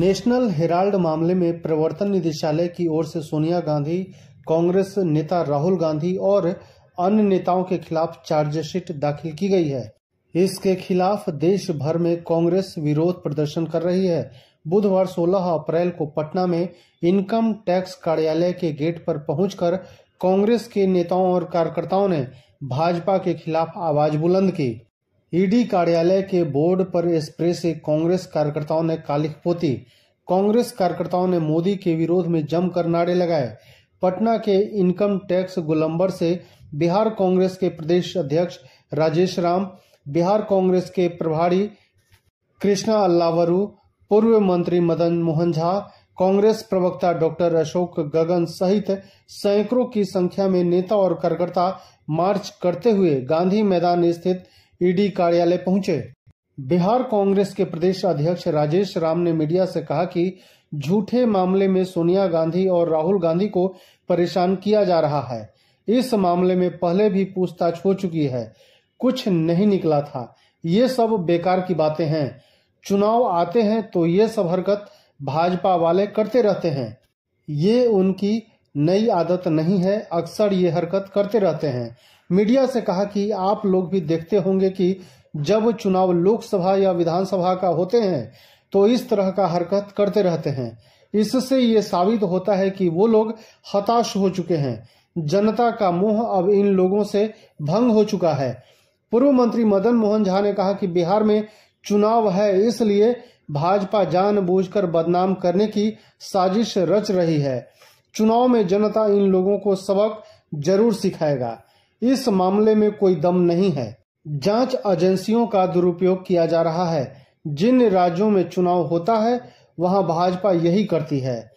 National Herald मामले में प्रवर्तन निदेशालय की ओर से सोनिया गांधी, कांग्रेस नेता राहुल गांधी और अन्य नेताओं के खिलाफ चार्जशीट दाखिल की गई है। इसके खिलाफ देश भर में कांग्रेस विरोध प्रदर्शन कर रही है। बुधवार 16 अप्रैल को पटना में इनकम टैक्स कार्यालय के गेट पर पहुंचकर कांग्रेस के नेताओं और कार्यकर्ताओं ने भाजपा के खिलाफ आवाज बुलंद की। ईडी कार्यालय के बोर्ड पर स्प्रे से कांग्रेस कार्यकर्ताओं ने कालिख पोती। कांग्रेस कार्यकर्ताओं ने मोदी के विरोध में जमकर नारे लगाए। पटना के इनकम टैक्स गोलंबर से बिहार कांग्रेस के प्रदेश अध्यक्ष राजेश राम, बिहार कांग्रेस के प्रभारी कृष्णा अल्लावरू, पूर्व मंत्री मदन मोहन झा, कांग्रेस प्रवक्ता डॉक्टर अशोक गगन सहित सैकड़ों की संख्या में नेता और कार्यकर्ता मार्च करते हुए गांधी मैदान स्थित ईडी कार्यालय पहुंचे। बिहार कांग्रेस के प्रदेश अध्यक्ष राजेश राम ने मीडिया से कहा कि झूठे मामले में सोनिया गांधी और राहुल गांधी को परेशान किया जा रहा है। इस मामले में पहले भी पूछताछ हो चुकी है, कुछ नहीं निकला था। ये सब बेकार की बातें हैं। चुनाव आते हैं तो ये सब हरकत भाजपा वाले करते रहते हैं। ये उनकी नई आदत नहीं है, अक्सर ये हरकत करते रहते हैं। मीडिया से कहा कि आप लोग भी देखते होंगे कि जब चुनाव लोकसभा या विधानसभा का होते हैं तो इस तरह का हरकत करते रहते हैं। इससे ये साबित होता है कि वो लोग हताश हो चुके हैं। जनता का मोह अब इन लोगों से भंग हो चुका है। पूर्व मंत्री मदन मोहन झा ने कहा कि बिहार में चुनाव है, इसलिए भाजपा जानबूझकर बदनाम करने की साजिश रच रही है। चुनाव में जनता इन लोगों को सबक जरूर सिखाएगा। इस मामले में कोई दम नहीं है। जांच एजेंसियों का दुरुपयोग किया जा रहा है। जिन राज्यों में चुनाव होता है वहां भाजपा यही करती है।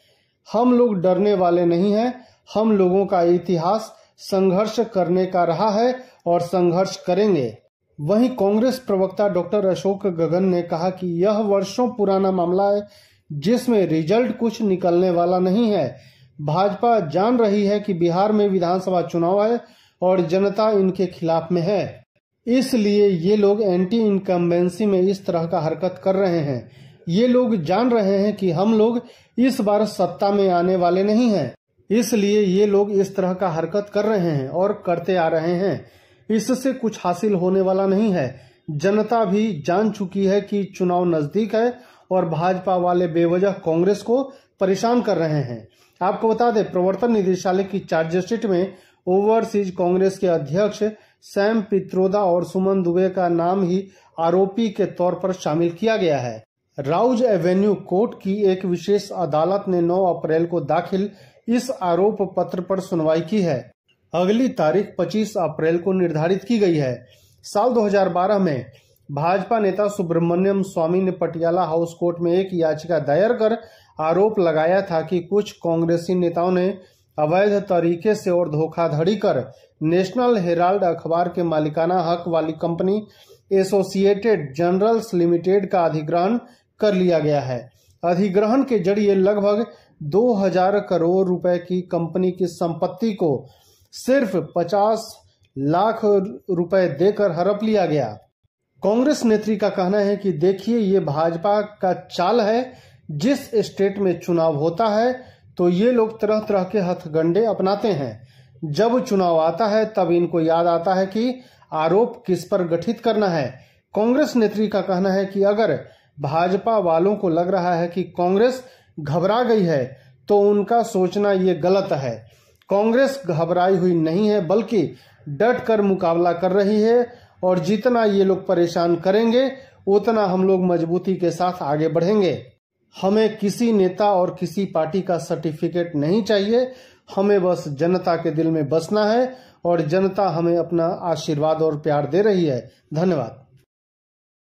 हम लोग डरने वाले नहीं हैं। हम लोगों का इतिहास संघर्ष करने का रहा है और संघर्ष करेंगे। वहीं कांग्रेस प्रवक्ता डॉक्टर अशोक गगन ने कहा कि यह वर्षों पुराना मामला है जिसमें रिजल्ट कुछ निकलने वाला नहीं है। भाजपा जान रही है कि बिहार में विधानसभा चुनाव है और जनता इनके खिलाफ में है, इसलिए ये लोग एंटी इनकम्बेंसी में इस तरह का हरकत कर रहे हैं। ये लोग जान रहे हैं कि हम लोग इस बार सत्ता में आने वाले नहीं हैं, इसलिए ये लोग इस तरह का हरकत कर रहे हैं और करते आ रहे हैं। इससे कुछ हासिल होने वाला नहीं है। जनता भी जान चुकी है कि चुनाव नजदीक है और भाजपा वाले बेवजह कांग्रेस को परेशान कर रहे हैं। आपको बता दें, प्रवर्तन निदेशालय की चार्जशीट में ओवरसीज कांग्रेस के अध्यक्ष सैम पित्रोदा और सुमन दुबे का नाम ही आरोपी के तौर पर शामिल किया गया है। राउज एवेन्यू कोर्ट की एक विशेष अदालत ने 9 अप्रैल को दाखिल इस आरोप पत्र पर सुनवाई की है। अगली तारीख 25 अप्रैल को निर्धारित की गई है। साल 2012 में भाजपा नेता सुब्रमण्यम स्वामी ने पटियाला हाउस कोर्ट में एक याचिका दायर कर आरोप लगाया था कि कुछ कांग्रेसी नेताओं ने अवैध तरीके से और धोखाधड़ी कर नेशनल हेराल्ड अखबार के मालिकाना हक वाली कंपनी एसोसिएटेड जर्नल्स लिमिटेड का अधिग्रहण कर लिया गया है। अधिग्रहण के जरिए लगभग 2000 करोड़ रुपए की कंपनी की संपत्ति को सिर्फ 50 लाख रुपए देकर हड़प लिया गया। कांग्रेस नेत्री का कहना है कि देखिए, ये भाजपा का चाल है। जिस स्टेट में चुनाव होता है तो ये लोग तरह तरह के हथकंडे अपनाते हैं। जब चुनाव आता है तब इनको याद आता है कि आरोप किस पर गठित करना है। कांग्रेस नेत्री का कहना है कि अगर भाजपा वालों को लग रहा है कि कांग्रेस घबरा गई है तो उनका सोचना ये गलत है। कांग्रेस घबराई हुई नहीं है, बल्कि डट कर मुकाबला कर रही है और जितना ये लोग परेशान करेंगे उतना हम लोग मजबूती के साथ आगे बढ़ेंगे। हमें किसी नेता और किसी पार्टी का सर्टिफिकेट नहीं चाहिए। हमें बस जनता के दिल में बसना है और जनता हमें अपना आशीर्वाद और प्यार दे रही है। धन्यवाद।